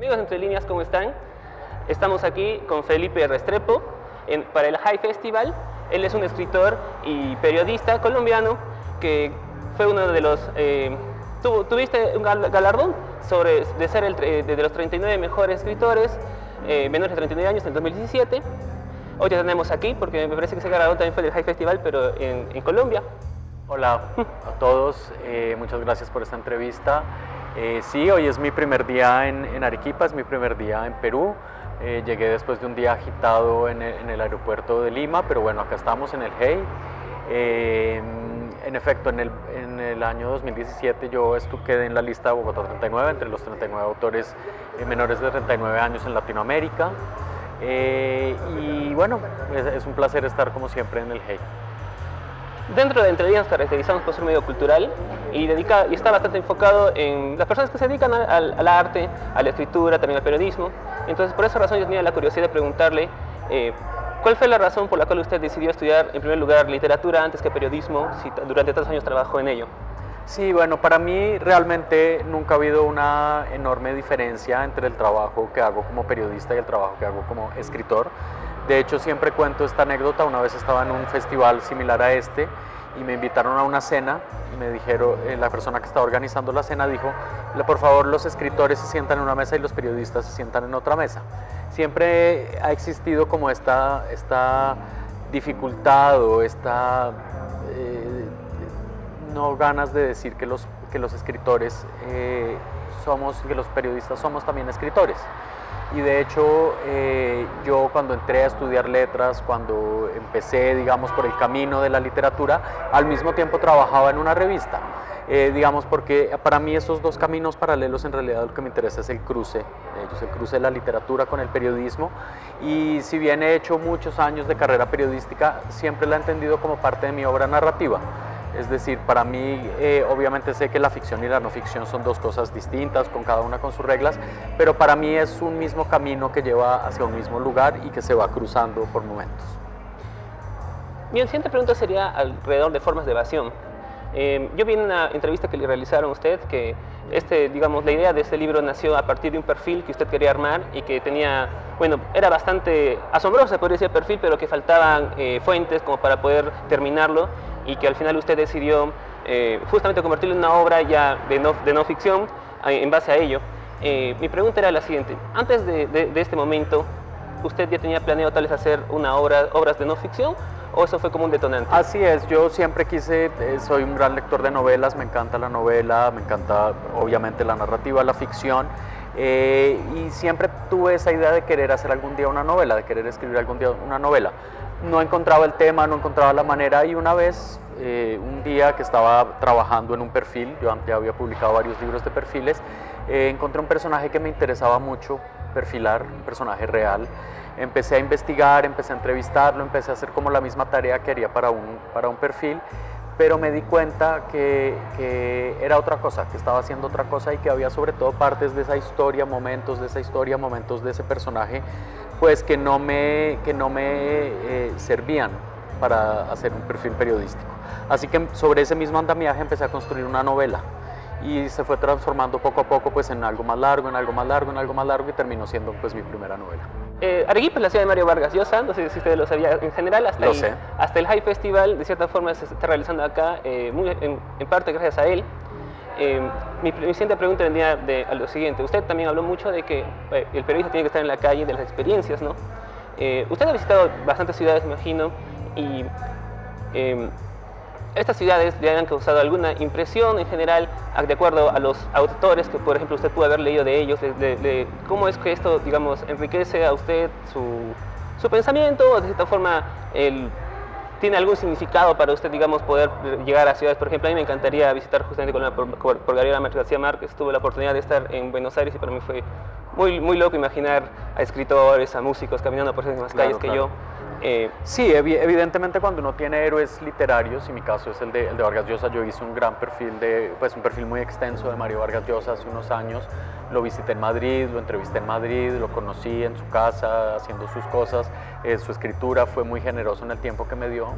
Amigos de Entre Líneas, ¿cómo están? Estamos aquí con Felipe Restrepo para el High Festival. Él es un escritor y periodista colombiano que fue uno de los... tuviste un galardón de ser de los 39 mejores escritores menores de 39 años en el 2017. Hoy te tenemos aquí porque me parece que ese galardón también fue del High Festival, pero en Colombia. Hola a todos, muchas gracias por esta entrevista. Sí, hoy es mi primer día en Arequipa, es mi primer día en Perú. Llegué después de un día agitado en el aeropuerto de Lima, pero bueno, acá estamos en el Hey. En efecto, en el año 2017 yo quedé en la lista de Bogotá 39, entre los 39 autores menores de 39 años en Latinoamérica. Y bueno, es un placer estar como siempre en el Hey. Dentro de Entre Líneas nos caracterizamos por ser medio cultural y está bastante enfocado en las personas que se dedican al arte, a la escritura, también al periodismo. Entonces, por esa razón yo tenía la curiosidad de preguntarle ¿cuál fue la razón por la cual usted decidió estudiar en primer lugar literatura antes que periodismo, si durante tantos años trabajó en ello? Sí, bueno, para mí realmente nunca ha habido una enorme diferencia entre el trabajo que hago como periodista y el trabajo que hago como escritor. De hecho, siempre cuento esta anécdota. Una vez estaba en un festival similar a este y me invitaron a una cena y me dijeron, la persona que estaba organizando la cena dijo, por favor, los escritores se sientan en una mesa y los periodistas se sientan en otra mesa. Siempre ha existido como esta dificultad o no ganas de decir que los escritores que los periodistas somos también escritores. Y de hecho, yo cuando entré a estudiar letras, cuando empecé, digamos, por el camino de la literatura, al mismo tiempo trabajaba en una revista. Digamos, porque para mí esos dos caminos paralelos, en realidad lo que me interesa es el cruce de ellos, el cruce de la literatura con el periodismo. Y si bien he hecho muchos años de carrera periodística, siempre la he entendido como parte de mi obra narrativa. Es decir, para mí, obviamente sé que la ficción y la no ficción son dos cosas distintas, con cada una con sus reglas, pero para mí es un mismo camino que lleva hacia un mismo lugar y que se va cruzando por momentos. Mi siguiente pregunta sería alrededor de formas de evasión. Yo vi en una entrevista que le realizaron a usted que digamos, la idea de este libro nació a partir de un perfil que usted quería armar y que tenía, bueno, era bastante asombroso, se podría decir, el perfil, pero que faltaban fuentes como para poder terminarlo y que al final usted decidió justamente convertirlo en una obra ya de no ficción en base a ello. Mi pregunta era la siguiente: antes de este momento, ¿usted ya tenía planeado tal vez hacer obras de no ficción? ¿O eso fue como un detonante? Así es, yo siempre soy un gran lector de novelas, me encanta la novela, me encanta obviamente la narrativa, la ficción, y siempre tuve esa idea de querer hacer algún día una novela, de querer escribir algún día una novela. No encontraba el tema, no encontraba la manera, y una vez, un día que estaba trabajando en un perfil, yo ya había publicado varios libros de perfiles, encontré un personaje que me interesaba mucho perfilar, un personaje real. Empecé a investigar, empecé a entrevistarlo, empecé a hacer como la misma tarea que haría para un perfil, pero me di cuenta que era otra cosa, que estaba haciendo otra cosa y que había sobre todo partes de esa historia, momentos de esa historia, momentos de ese personaje, pues que no me servían para hacer un perfil periodístico. Así que sobre ese mismo andamiaje empecé a construir una novela y se fue transformando poco a poco pues en algo más largo, en algo más largo, en algo más largo, y terminó siendo pues mi primera novela. Arequipa es la ciudad de Mario Vargas Llosa, no sé si ustedes lo sabían en general, hasta el High Festival de cierta forma se está realizando acá, en parte gracias a él. Mi siguiente pregunta vendría a lo siguiente: usted también habló mucho de que el periodista tiene que estar en la calle, de las experiencias, ¿no? Usted ha visitado bastantes ciudades, me imagino, y estas ciudades le han causado alguna impresión en general, de acuerdo a los autores que, por ejemplo, usted pudo haber leído de ellos, cómo es que esto, digamos, enriquece a usted su pensamiento, o de cierta forma tiene algún significado para usted, digamos, poder llegar a ciudades. Por ejemplo, a mí me encantaría visitar justamente por Gabriela García Márquez. Tuve la oportunidad de estar en Buenos Aires y para mí fue muy loco imaginar a escritores, a músicos caminando por esas mismas calles que yo. Sí, evidentemente cuando uno tiene héroes literarios, y mi caso es el de Vargas Llosa, yo hice un gran perfil, un perfil muy extenso de Mario Vargas Llosa hace unos años. Lo visité en Madrid, lo entrevisté en Madrid, lo conocí en su casa haciendo sus cosas, su escritura fue muy generoso en el tiempo que me dio.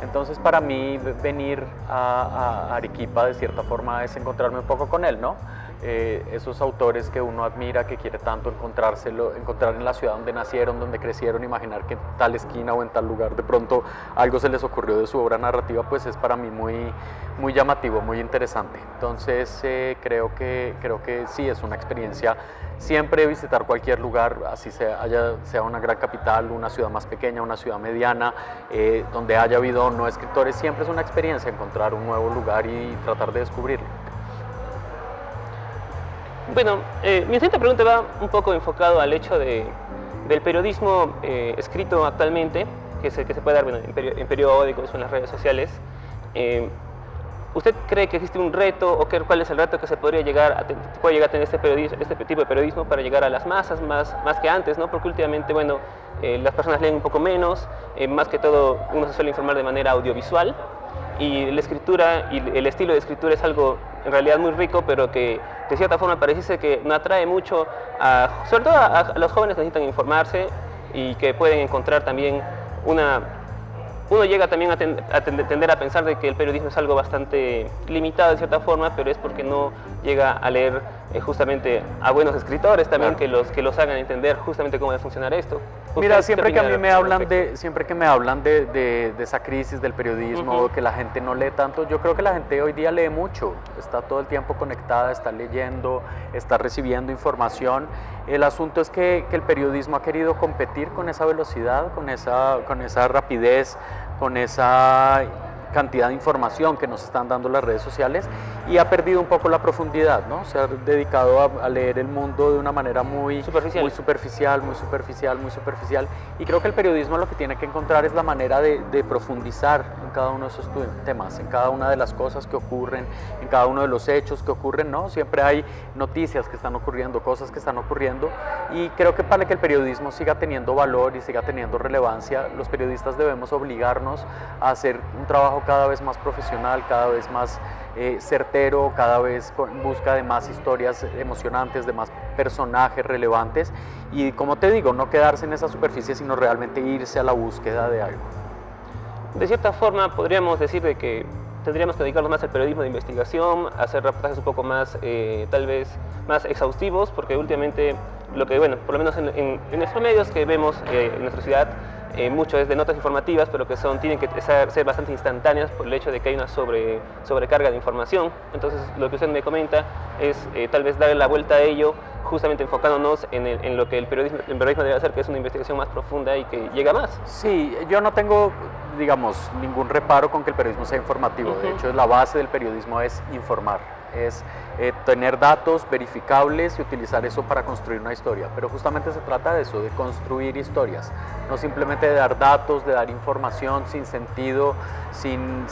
Entonces para mí venir a Arequipa de cierta forma es encontrarme un poco con él, ¿no? esos autores que uno admira, que quiere tanto encontrar en la ciudad donde nacieron, donde crecieron, imaginar que en tal esquina o en tal lugar de pronto algo se les ocurrió de su obra narrativa, pues es para mí muy llamativo, muy interesante. Entonces creo que sí, es una experiencia siempre visitar cualquier lugar, así sea una gran capital, una ciudad más pequeña, una ciudad mediana, donde haya habido o no escritores, siempre es una experiencia encontrar un nuevo lugar y tratar de descubrirlo. Bueno, mi siguiente pregunta va un poco enfocado al hecho del periodismo escrito actualmente, que se puede dar bueno, en periódicos o en las redes sociales. ¿Usted cree que existe un reto o cuál es el reto que se puede llegar a tener este tipo de periodismo para llegar a las masas más que antes, ¿no? Porque últimamente, bueno, las personas leen un poco menos, más que todo uno se suele informar de manera audiovisual y la escritura y el estilo de escritura es algo en realidad muy rico, pero que de cierta forma parece que no atrae mucho, sobre todo a los jóvenes que necesitan informarse y que pueden encontrar también uno llega también a tender a pensar de que el periodismo es algo bastante limitado de cierta forma, pero es porque no llega a leer justamente a buenos escritores también, claro, que los hagan entender justamente cómo debe funcionar esto. Mira, siempre que me hablan de esa crisis del periodismo, que la gente no lee tanto, yo creo que la gente hoy día lee mucho, está todo el tiempo conectada, está leyendo, está recibiendo información. El asunto es que el periodismo ha querido competir con esa velocidad, con esa rapidez, con esa cantidad de información que nos están dando las redes sociales y ha perdido un poco la profundidad, ¿no? Se ha dedicado a leer el mundo de una manera muy superficial y creo que el periodismo lo que tiene que encontrar es la manera de profundizar en cada uno de esos temas, en cada una de las cosas que ocurren, en cada uno de los hechos que ocurren, ¿no? Siempre hay noticias que están ocurriendo, cosas que están ocurriendo y creo que para que el periodismo siga teniendo valor y siga teniendo relevancia, los periodistas debemos obligarnos a hacer un trabajo cada vez más profesional, cada vez más certero, cada vez en busca de más historias emocionantes, de más personajes relevantes y, como te digo, no quedarse en esa superficie, sino realmente irse a la búsqueda de algo. De cierta forma, podríamos decir de que tendríamos que dedicarnos más al periodismo de investigación, a hacer reportajes un poco más, tal vez, más exhaustivos, porque últimamente, por lo menos en nuestros medios que vemos en nuestra ciudad, mucho es de notas informativas, pero que tienen que ser bastante instantáneas por el hecho de que hay una sobrecarga de información. Entonces, lo que usted me comenta es tal vez darle la vuelta a ello, justamente enfocándonos en lo que el periodismo debe hacer, que es una investigación más profunda y que llega más. Sí, yo no tengo, digamos, ningún reparo con que el periodismo sea informativo. De hecho, la base del periodismo es informar, es tener datos verificables y utilizar eso para construir una historia, pero justamente se trata de eso, de construir historias, no simplemente de dar datos, de dar información sin sentido, sin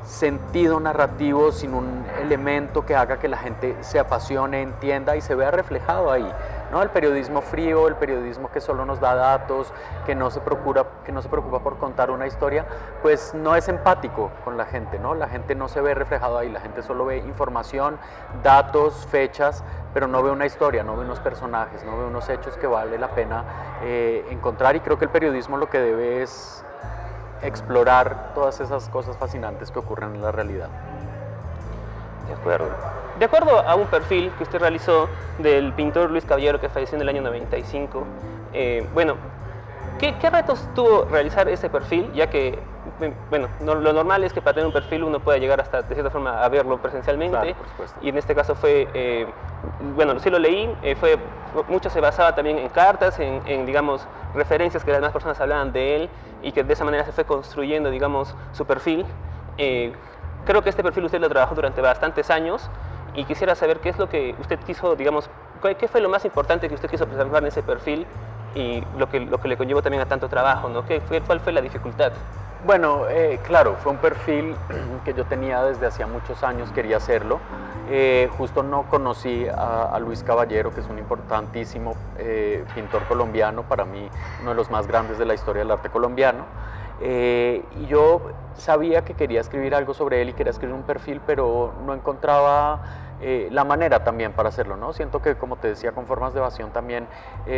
sentido narrativo, sin un elemento que haga que la gente se apasione, entienda y se vea reflejado ahí, ¿no? El periodismo frío, el periodismo que solo nos da datos, que no se preocupa por contar una historia, pues no es empático con la gente, ¿no? La gente no se ve reflejado ahí, la gente solo ve información, datos, fechas, pero no ve una historia, no ve unos personajes, no ve unos hechos que vale la pena encontrar y creo que el periodismo lo que debe es explorar todas esas cosas fascinantes que ocurren en la realidad. De acuerdo. De acuerdo a un perfil que usted realizó del pintor Luis Caballero, que falleció en el año 95, ¿qué retos tuvo realizar ese perfil? Ya que, lo normal es que para tener un perfil uno pueda llegar hasta, de cierta forma, a verlo presencialmente. Claro, por supuesto. Y en este caso fue, sí lo leí, mucho se basaba también en cartas, en digamos, referencias que las demás personas hablaban de él y que de esa manera se fue construyendo, digamos, su perfil. Creo que este perfil usted lo trabajó durante bastantes años y quisiera saber qué es lo que usted quiso, digamos, qué fue lo más importante que usted quiso preservar en ese perfil y lo que le conllevó también a tanto trabajo, ¿no? ¿Cuál fue la dificultad? Bueno, claro, fue un perfil que yo tenía desde hacía muchos años, quería hacerlo. Justo no conocí a Luis Caballero, que es un importantísimo pintor colombiano, para mí uno de los más grandes de la historia del arte colombiano. Y yo sabía que quería escribir algo sobre él y quería escribir un perfil, pero no encontraba la manera también para hacerlo, ¿no? Siento que, como te decía, con Formas de Evasión también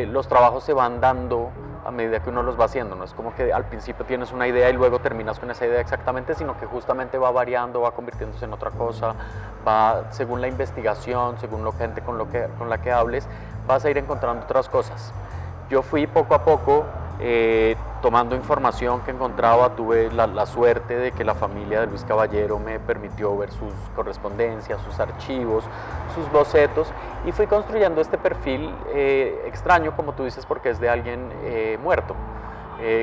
los trabajos se van dando a medida que uno los va haciendo, no es como que al principio tienes una idea y luego terminas con esa idea exactamente, sino que justamente va variando, va convirtiéndose en otra cosa, va según la investigación, según la gente con la que hables, vas a ir encontrando otras cosas. Yo fui poco a poco tomando información que encontraba, tuve la suerte de que la familia de Luis Caballero me permitió ver sus correspondencias, sus archivos, sus bocetos, y fui construyendo este perfil extraño, como tú dices, porque es de alguien muerto.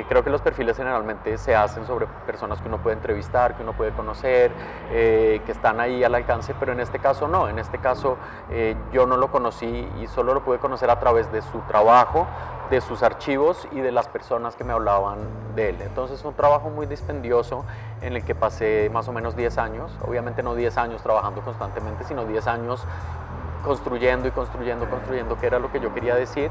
Creo que los perfiles generalmente se hacen sobre personas que uno puede entrevistar, que uno puede conocer, que están ahí al alcance, pero en este caso no, en este caso yo no lo conocí y solo lo pude conocer a través de su trabajo, de sus archivos y de las personas que me hablaban de él. Entonces fue un trabajo muy dispendioso en el que pasé más o menos 10 años, obviamente no 10 años trabajando constantemente, sino 10 años construyendo y construyendo, que era lo que yo quería decir,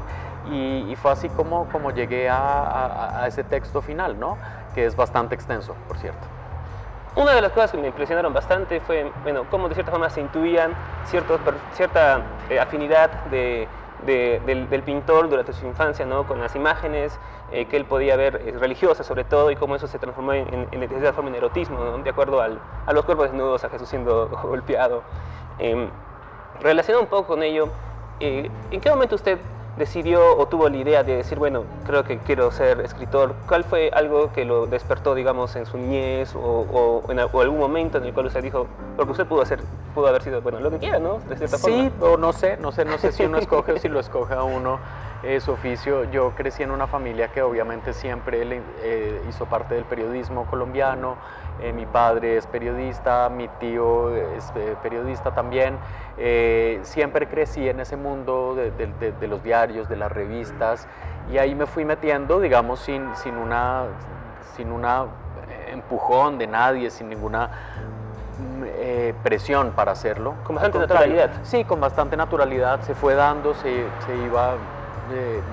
y fue así como llegué a ese texto final, ¿no? Que es bastante extenso, por cierto. Una de las cosas que me impresionaron bastante fue, bueno, cómo de cierta forma se intuían cierta afinidad del pintor durante su infancia, ¿no? Con las imágenes que él podía ver, religiosas sobre todo, y cómo eso se transformó de cierta forma en erotismo, ¿no? De acuerdo a los cuerpos desnudos, a Jesús siendo golpeado. Relacionado un poco con ello, ¿en qué momento usted decidió o tuvo la idea de decir, bueno, creo que quiero ser escritor? ¿Cuál fue algo que lo despertó, digamos, en su niñez o algún momento en el cual usted dijo, porque usted pudo haber sido, bueno, lo que quiera, ¿no? De cierta forma. Sí, o no sé si uno escoge o si lo escoge a uno su oficio. Yo crecí en una familia que obviamente siempre hizo parte del periodismo colombiano. Mi padre es periodista, mi tío es periodista también. Siempre crecí en ese mundo de los diarios, de las revistas, y ahí me fui metiendo, digamos, sin una empujón de nadie, sin ninguna presión para hacerlo. Con bastante naturalidad. Sí, con bastante naturalidad, se fue dando,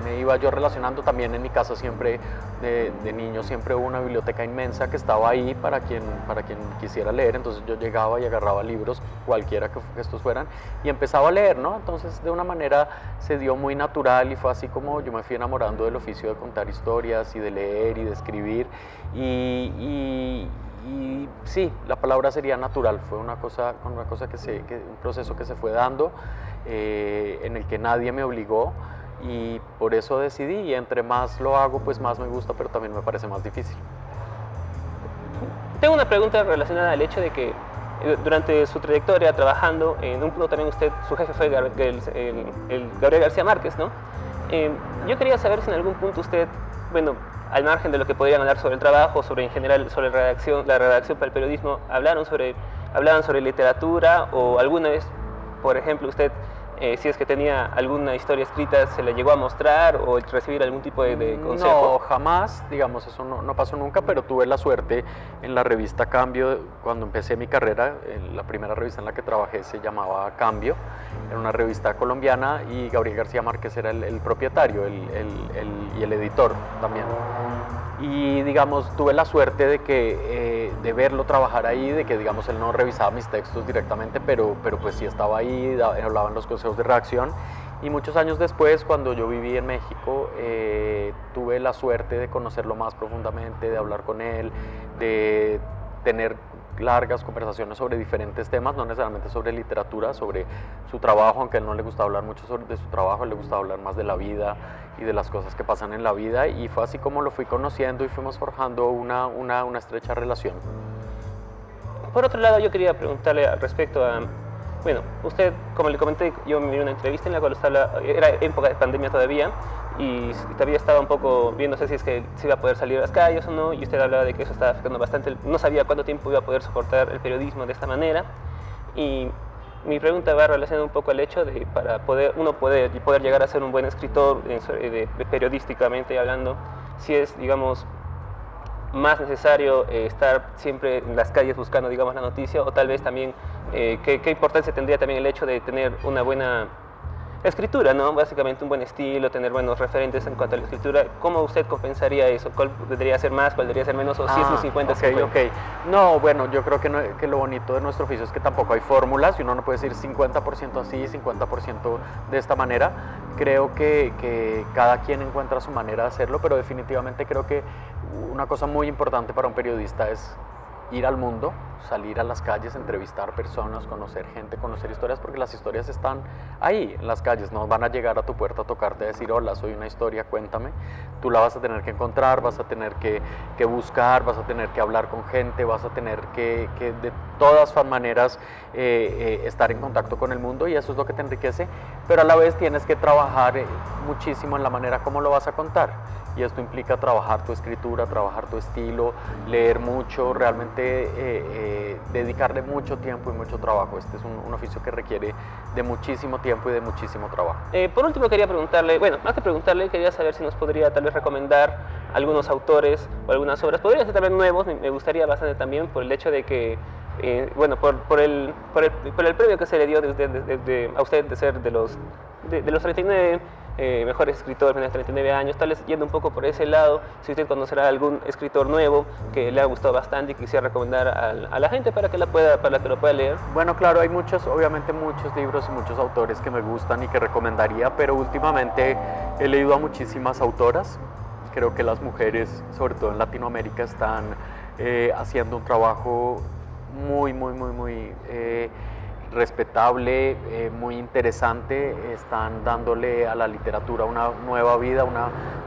me iba yo relacionando. También en mi casa siempre, de niño, siempre hubo una biblioteca inmensa que estaba ahí para quien quisiera leer. Entonces yo llegaba y agarraba libros, cualquiera que estos fueran, y empezaba a leer, ¿no? Entonces de una manera se dio muy natural, y fue así como yo me fui enamorando del oficio de contar historias y de leer y de escribir, y sí, la palabra sería natural. Fue un proceso que se fue dando, en el que nadie me obligó, y por eso decidí, y entre más lo hago, pues más me gusta, pero también me parece más difícil. Tengo una pregunta relacionada al hecho de que durante su trayectoria trabajando, en un punto también su jefe fue el Gabriel García Márquez, ¿no? Yo quería saber si en algún punto usted, bueno, al margen de lo que podrían hablar sobre el trabajo, en general sobre la redacción para el periodismo, hablaban sobre literatura, o alguna vez, por ejemplo, usted, si es que tenía alguna historia escrita, se la llegó a mostrar o recibir algún tipo de consejo? No, jamás, digamos, eso no pasó nunca, pero tuve la suerte en la revista Cambio, cuando empecé mi carrera. La primera revista en la que trabajé se llamaba Cambio, era una revista colombiana, y Gabriel García Márquez era el propietario y el editor también. Y digamos, tuve la suerte de verlo trabajar ahí, de que, digamos, él no revisaba mis textos directamente, pero pues sí estaba ahí, hablaban los consejos de redacción. Y muchos años después, cuando yo viví en México, tuve la suerte de conocerlo más profundamente, de hablar con él, de tener largas conversaciones sobre diferentes temas, no necesariamente sobre literatura, sobre su trabajo, aunque a él no le gustaba hablar mucho de su trabajo, le gustaba hablar más de la vida y de las cosas que pasan en la vida, y fue así como lo fui conociendo y fuimos forjando una estrecha relación. Por otro lado, yo quería preguntarle respecto a, bueno, usted, como le comenté, yo me vi una entrevista en la cual era época de pandemia todavía, y todavía estaba un poco viéndose si es que se iba a poder salir a las calles o no, y usted hablaba de que eso estaba afectando bastante, no sabía cuánto tiempo iba a poder soportar el periodismo de esta manera, y mi pregunta va relacionada un poco al hecho de, para uno poder llegar a ser un buen escritor, periodísticamente hablando, si es, digamos, más necesario estar siempre en las calles buscando, digamos, la noticia, o tal vez también qué importancia tendría también el hecho de tener una buena escritura, ¿no? Básicamente un buen estilo, tener buenos referentes en cuanto a la escritura. ¿Cómo usted compensaría eso? ¿Cuál debería ser más, cuál debería ser menos? ¿O si es un 50-50? Ok. No, bueno, yo creo que lo bonito de nuestro oficio es que tampoco hay fórmulas y uno no puede decir 50% así, 50% de esta manera. Creo que cada quien encuentra su manera de hacerlo, pero definitivamente creo que una cosa muy importante para un periodista es ir al mundo, salir a las calles, entrevistar personas, conocer gente, conocer historias, porque las historias están ahí, en las calles, no van a llegar a tu puerta a tocarte a decir, hola, soy una historia, cuéntame. Tú la vas a tener que encontrar, vas a tener que buscar, vas a tener que hablar con gente, vas a tener que de todas maneras estar en contacto con el mundo, y eso es lo que te enriquece, pero a la vez tienes que trabajar muchísimo en la manera como lo vas a contar. Y esto implica trabajar tu escritura, trabajar tu estilo, leer mucho, realmente dedicarle mucho tiempo y mucho trabajo. Este es un oficio que requiere de muchísimo tiempo y de muchísimo trabajo. Por último quería preguntarle, bueno, más que preguntarle, quería saber si nos podría tal vez recomendar algunos autores o algunas obras. Podrían ser también nuevos, me gustaría bastante también por el hecho de que, bueno, por el premio que se le dio a usted de ser de los 39 mejores escritores de 39 años, tal vez yendo un poco por ese lado, si usted conocerá algún escritor nuevo que le ha gustado bastante y quisiera recomendar a la gente para que lo pueda leer. Bueno, claro, hay obviamente muchos libros y muchos autores que me gustan y que recomendaría, pero últimamente he leído a muchísimas autoras. Creo que las mujeres, sobre todo en Latinoamérica, están haciendo un trabajo muy respetable, muy interesante. Están dándole a la literatura una nueva vida,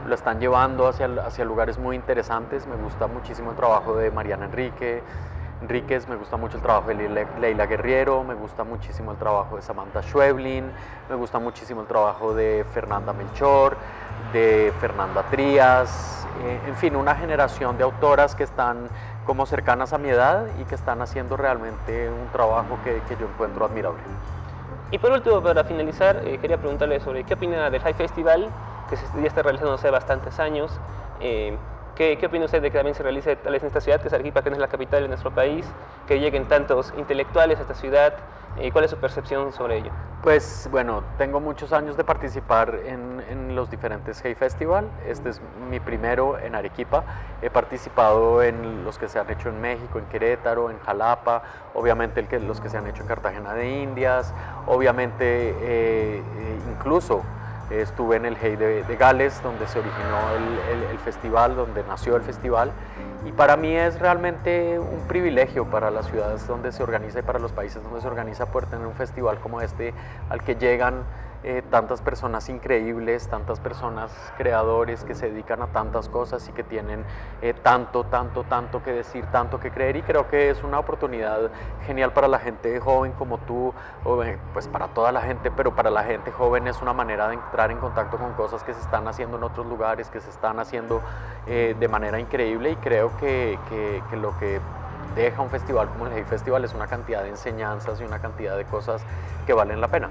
lo están llevando hacia lugares muy interesantes. Me gusta muchísimo el trabajo de Mariana Enríquez, me gusta mucho el trabajo de Leila Guerriero, me gusta muchísimo el trabajo de Samantha Schweblin, me gusta muchísimo el trabajo de Fernanda Melchor, de Fernanda Trías, en fin, una generación de autoras que están como cercanas a mi edad y que están haciendo realmente un trabajo que yo encuentro admirable. Y por último, para finalizar, quería preguntarle sobre qué opina del High Festival, que ya está realizando hace bastantes años. ¿Qué opina usted de que también se realice tal vez en esta ciudad, que es Arequipa, que no es la capital de nuestro país, que lleguen tantos intelectuales a esta ciudad? ¿Cuál es su percepción sobre ello? Pues bueno, tengo muchos años de participar en los diferentes Hey Festival. Este es mi primero en Arequipa. He participado en los que se han hecho en México, en Querétaro, en Jalapa, obviamente los que se han hecho en Cartagena de Indias, obviamente incluso estuve en el Hey de Gales, donde se originó el festival, donde nació el festival, y para mí es realmente un privilegio para las ciudades donde se organiza y para los países donde se organiza poder tener un festival como este, al que llegan tantas personas increíbles, tantas personas creadores que se dedican a tantas cosas y que tienen tanto que decir, tanto que creer, y creo que es una oportunidad genial para la gente joven como tú, pues para toda la gente, pero para la gente joven es una manera de entrar en contacto con cosas que se están haciendo en otros lugares, que se están haciendo de manera increíble, y creo que lo que deja un festival como el Hey Festival es una cantidad de enseñanzas y una cantidad de cosas que valen la pena.